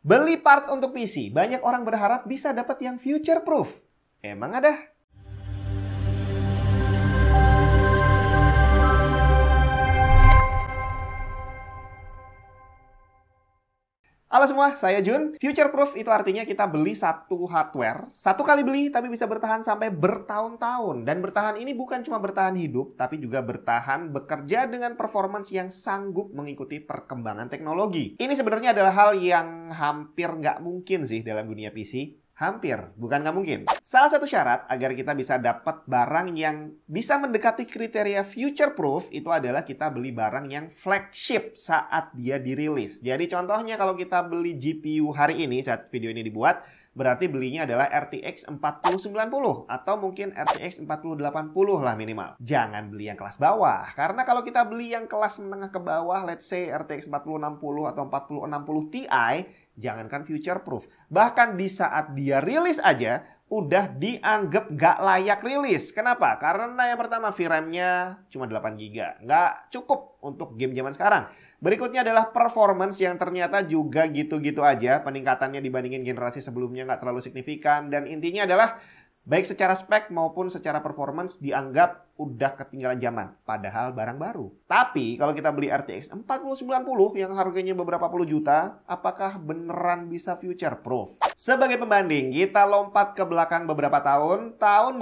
Beli part untuk PC, banyak orang berharap bisa dapat yang future proof. Emang ada? Halo semua, saya Jun. Future proof itu artinya kita beli satu hardware, satu kali beli tapi bisa bertahan sampai bertahun-tahun. Dan bertahan ini bukan cuma bertahan hidup, tapi juga bertahan bekerja dengan performance yang sanggup mengikuti perkembangan teknologi. Ini sebenarnya adalah hal yang hampir nggak mungkin sih dalam dunia PC. Hampir, bukan nggak mungkin. Salah satu syarat agar kita bisa dapat barang yang bisa mendekati kriteria future proof itu adalah kita beli barang yang flagship saat dia dirilis. Jadi contohnya kalau kita beli GPU hari ini saat video ini dibuat, berarti belinya adalah RTX 4090 atau mungkin RTX 4080 lah minimal. Jangan beli yang kelas bawah, karena kalau kita beli yang kelas menengah ke bawah, let's say RTX 4060 atau 4060 Ti, jangankan future proof, bahkan di saat dia rilis aja udah dianggap gak layak rilis. Kenapa? Karena yang pertama VRAM-nya cuma 8GB, nggak cukup untuk game zaman sekarang. Berikutnya adalah performance yang ternyata juga gitu-gitu aja, peningkatannya dibandingin generasi sebelumnya nggak terlalu signifikan, dan intinya adalah baik secara spek maupun secara performance dianggap udah ketinggalan zaman, padahal barang baru. Tapi kalau kita beli RTX 4090 yang harganya beberapa puluh juta, apakah beneran bisa future proof? Sebagai pembanding, kita lompat ke belakang beberapa tahun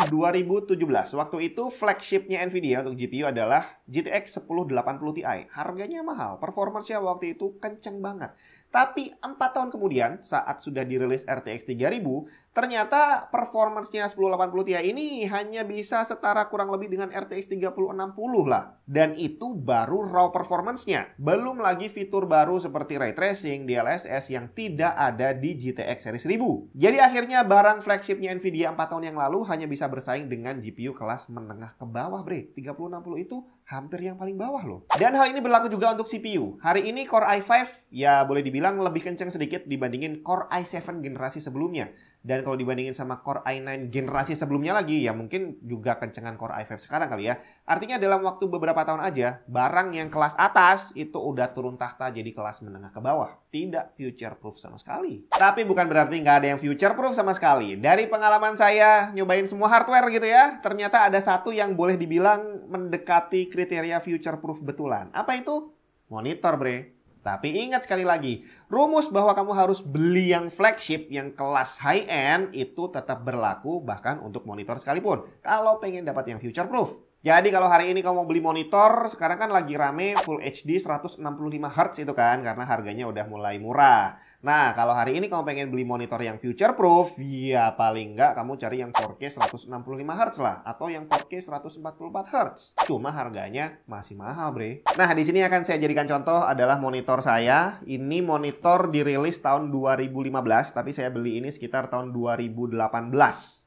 2017. Waktu itu flagshipnya Nvidia untuk GPU adalah GTX 1080 Ti. Harganya mahal, performance-nya waktu itu kenceng banget. Tapi 4 tahun kemudian, saat sudah dirilis RTX 3000, ternyata performance-nya 1080 Ti ini hanya bisa setara kurang lebih dengan RTX 3060 lah. Dan itu baru raw performance-nya. Belum lagi fitur baru seperti Ray Tracing, DLSS yang tidak ada di GTX series 1000. Jadi akhirnya barang flagshipnya Nvidia 4 tahun yang lalu hanya bisa bersaing dengan GPU kelas menengah ke bawah, bre. 3060 itu hampir yang paling bawah loh. Dan hal ini berlaku juga untuk CPU. Hari ini Core i5 ya boleh dibilang lebih kencang sedikit dibandingin Core i7 generasi sebelumnya. Dan kalau dibandingin sama Core i9 generasi sebelumnya lagi, ya mungkin juga kencengan Core i5 sekarang kali ya. Artinya dalam waktu beberapa tahun aja, barang yang kelas atas itu udah turun tahta jadi kelas menengah ke bawah. Tidak future proof sama sekali. Tapi bukan berarti nggak ada yang future proof sama sekali. Dari pengalaman saya nyobain semua hardware gitu ya, ternyata ada satu yang boleh dibilang mendekati kriteria future proof betulan. Apa itu? Monitor, bre. Tapi ingat sekali lagi, rumus bahwa kamu harus beli yang flagship, yang kelas high-end itu tetap berlaku bahkan untuk monitor sekalipun. Kalau pengen dapat yang future proof. Jadi kalau hari ini kamu mau beli monitor, sekarang kan lagi rame Full HD 165Hz itu kan, karena harganya udah mulai murah. Nah, kalau hari ini kamu pengen beli monitor yang future proof, ya paling nggak kamu cari yang 4K 165Hz lah, atau yang 4K 144Hz. Cuma harganya masih mahal, bre. Nah, di sini akan saya jadikan contoh adalah monitor saya. Ini monitor dirilis tahun 2015, tapi saya beli ini sekitar tahun 2018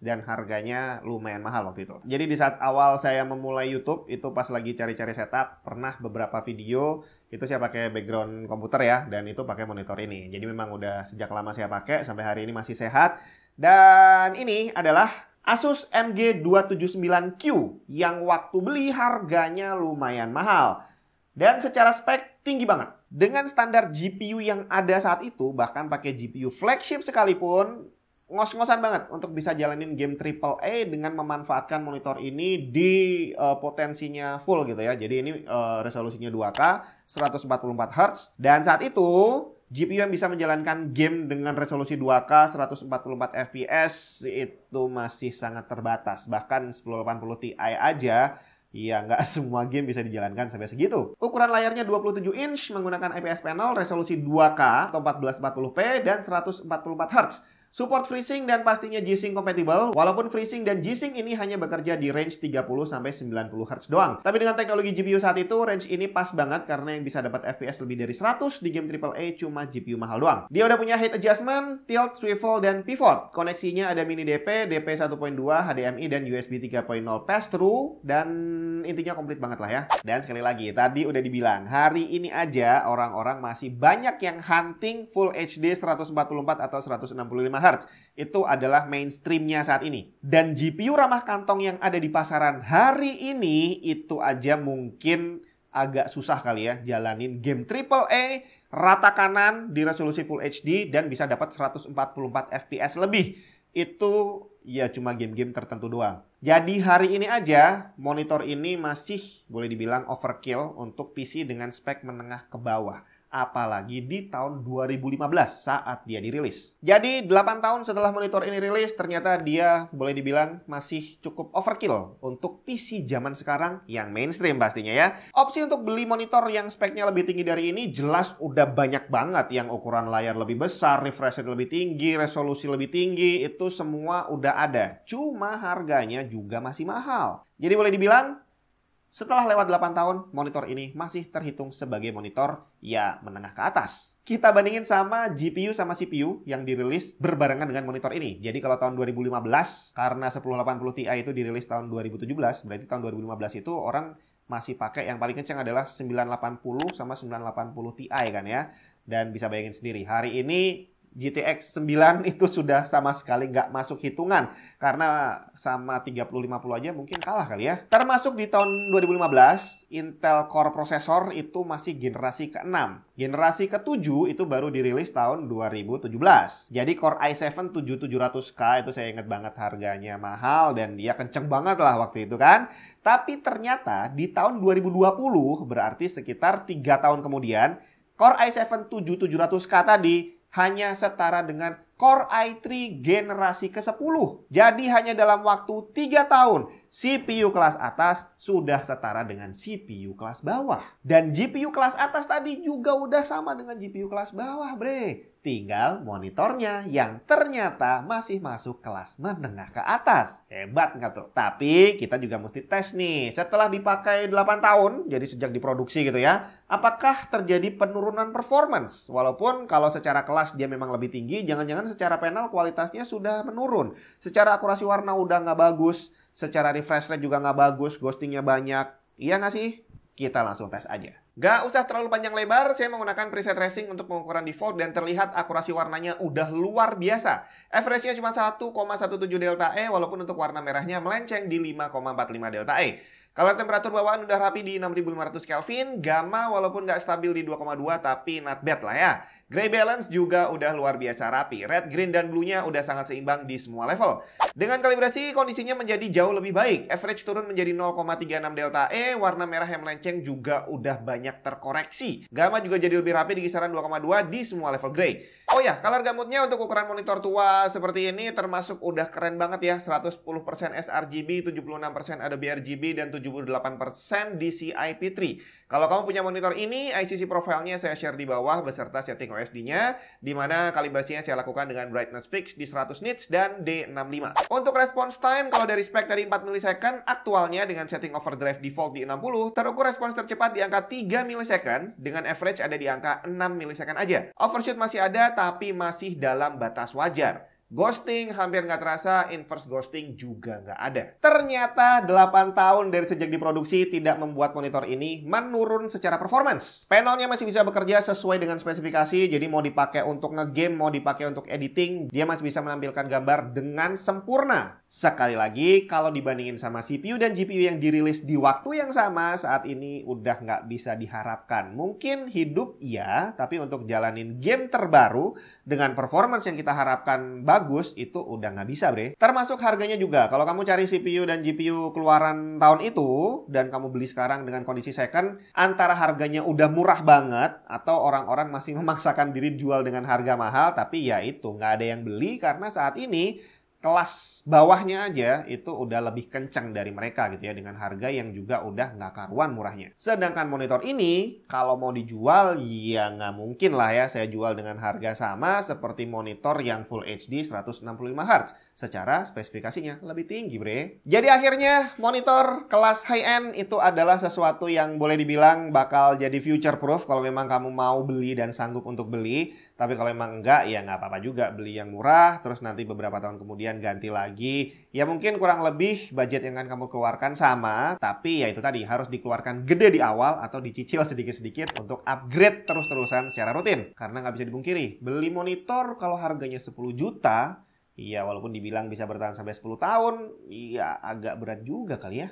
dan harganya lumayan mahal waktu itu. Jadi di saat awal saya memulai YouTube, itu pas lagi cari-cari setup, pernah beberapa video itu saya pakai background komputer ya, dan itu pakai monitor ini. Jadi memang udah sejak lama saya pakai, sampai hari ini masih sehat. Dan ini adalah Asus MG279Q yang waktu beli harganya lumayan mahal. Dan secara spek tinggi banget. Dengan standar GPU yang ada saat itu, bahkan pakai GPU flagship sekalipun, ngos-ngosan banget untuk bisa jalanin game AAA dengan memanfaatkan monitor ini di potensinya full gitu ya. Jadi ini resolusinya 2K, 144Hz. Dan saat itu GPU yang bisa menjalankan game dengan resolusi 2K, 144 FPS itu masih sangat terbatas. Bahkan 1080 Ti aja ya nggak semua game bisa dijalankan sampai segitu. Ukuran layarnya 27 inch menggunakan IPS panel, resolusi 2K atau 1440p dan 144Hz. Support FreeSync dan pastinya G-Sync compatible. Walaupun FreeSync dan G-Sync ini hanya bekerja di range 30-90 Hz doang. Tapi dengan teknologi GPU saat itu, range ini pas banget karena yang bisa dapat FPS lebih dari 100 di game AAA cuma GPU mahal doang. Dia udah punya height adjustment, tilt, swivel, dan pivot. Koneksinya ada mini DP, DP 1.2, HDMI, dan USB 3.0 pass-through. Dan intinya komplit banget lah ya. Dan sekali lagi, tadi udah dibilang, hari ini aja orang-orang masih banyak yang hunting Full HD 144 atau 165Hz. Itu adalah mainstreamnya saat ini. Dan GPU ramah kantong yang ada di pasaran hari ini itu aja mungkin agak susah kali ya jalanin game AAA rata kanan di resolusi Full HD, dan bisa dapat 144 FPS lebih. Itu ya cuma game-game tertentu doang. Jadi hari ini aja monitor ini masih boleh dibilang overkill untuk PC dengan spek menengah ke bawah. Apalagi di tahun 2015 saat dia dirilis. Jadi 8 tahun setelah monitor ini rilis, ternyata dia boleh dibilang masih cukup overkill untuk PC zaman sekarang yang mainstream pastinya ya. Opsi untuk beli monitor yang speknya lebih tinggi dari ini jelas udah banyak banget. Yang ukuran layar lebih besar, refresh rate lebih tinggi, resolusi lebih tinggi, itu semua udah ada. Cuma harganya juga masih mahal. Jadi boleh dibilang setelah lewat 8 tahun, monitor ini masih terhitung sebagai monitor ya menengah ke atas. Kita bandingin sama GPU sama CPU yang dirilis berbarengan dengan monitor ini. Jadi kalau tahun 2015, karena 1080 Ti itu dirilis tahun 2017, berarti tahun 2015 itu orang masih pakai yang paling kencang adalah 980 sama 980 Ti kan ya. Dan bisa bayangin sendiri, hari ini GTX 9 itu sudah sama sekali nggak masuk hitungan. Karena sama 3050 aja mungkin kalah kali ya. Termasuk di tahun 2015, Intel Core prosesor itu masih generasi ke-6. Generasi ke-7 itu baru dirilis tahun 2017. Jadi Core i7 7700K itu saya ingat banget harganya mahal dan dia kenceng banget lah waktu itu kan. Tapi ternyata di tahun 2020, berarti sekitar 3 tahun kemudian, Core i7 7700K tadi hanya setara dengan Core i3 generasi ke-10. Jadi hanya dalam waktu 3 tahun, CPU kelas atas sudah setara dengan CPU kelas bawah. Dan GPU kelas atas tadi juga udah sama dengan GPU kelas bawah, bre. Tinggal monitornya yang ternyata masih masuk kelas menengah ke atas. Hebat nggak tuh? Tapi kita juga mesti tes nih. Setelah dipakai 8 tahun, jadi sejak diproduksi gitu ya, apakah terjadi penurunan performance? Walaupun kalau secara kelas dia memang lebih tinggi, jangan-jangan secara panel kualitasnya sudah menurun. Secara akurasi warna udah nggak bagus, secara refresh rate juga nggak bagus, ghostingnya banyak. Iya nggak sih? Kita langsung tes aja. Gak usah terlalu panjang lebar, saya menggunakan preset tracing untuk pengukuran default dan terlihat akurasi warnanya udah luar biasa. Average-nya cuma 1,17 delta E, walaupun untuk warna merahnya melenceng di 5,45 delta E. Kalau temperatur bawaan udah rapi di 6500 Kelvin, gamma walaupun nggak stabil di 2,2 tapi not bad lah ya. Gray balance juga udah luar biasa rapi. Red, green, dan blue-nya udah sangat seimbang di semua level. Dengan kalibrasi, kondisinya menjadi jauh lebih baik. Average turun menjadi 0,36 delta E, warna merah yang melenceng juga udah banyak terkoreksi. Gamma juga jadi lebih rapi di kisaran 2,2 di semua level gray. Oh ya, color gamutnya untuk ukuran monitor tua seperti ini termasuk udah keren banget ya. 110% sRGB, 76% Adobe RGB, dan 78% DCI-P3. Kalau kamu punya monitor ini, ICC profile-nya saya share di bawah beserta setting OSD-nya, di mana kalibrasinya saya lakukan dengan brightness fix di 100 nits dan D65. Untuk response time, kalau dari spek tadi 4 millisecond, aktualnya dengan setting overdrive default di 60, terukur respons tercepat di angka 3 millisecond, dengan average ada di angka 6 millisecond aja. Overshoot masih ada, tapi masih dalam batas wajar. Ghosting hampir nggak terasa, inverse ghosting juga nggak ada. Ternyata 8 tahun dari sejak diproduksi tidak membuat monitor ini menurun secara performance. Panelnya masih bisa bekerja sesuai dengan spesifikasi, jadi mau dipakai untuk ngegame, mau dipakai untuk editing, dia masih bisa menampilkan gambar dengan sempurna. Sekali lagi, kalau dibandingin sama CPU dan GPU yang dirilis di waktu yang sama, saat ini udah nggak bisa diharapkan. Mungkin hidup iya, tapi untuk jalanin game terbaru dengan performance yang kita harapkan bagus, itu udah nggak bisa, bre. Termasuk harganya juga. Kalau kamu cari CPU dan GPU keluaran tahun itu, dan kamu beli sekarang dengan kondisi second, antara harganya udah murah banget, atau orang-orang masih memaksakan diri jual dengan harga mahal, tapi ya itu, nggak ada yang beli karena saat ini kelas bawahnya aja itu udah lebih kencang dari mereka gitu ya, dengan harga yang juga udah nggak karuan murahnya. Sedangkan monitor ini kalau mau dijual ya nggak mungkin lah ya saya jual dengan harga sama seperti monitor yang Full HD 165 Hz. Secara spesifikasinya lebih tinggi, bre. Jadi akhirnya monitor kelas high-end itu adalah sesuatu yang boleh dibilang bakal jadi future proof kalau memang kamu mau beli dan sanggup untuk beli. Tapi kalau memang enggak, ya nggak apa-apa juga beli yang murah, terus nanti beberapa tahun kemudian ganti lagi. Ya mungkin kurang lebih budget yang akan kamu keluarkan sama, tapi ya itu tadi harus dikeluarkan gede di awal atau dicicil sedikit-sedikit untuk upgrade terus-terusan secara rutin. Karena nggak bisa dipungkiri, beli monitor kalau harganya 10 juta, iya walaupun dibilang bisa bertahan sampai 10 tahun, iya agak berat juga kali ya.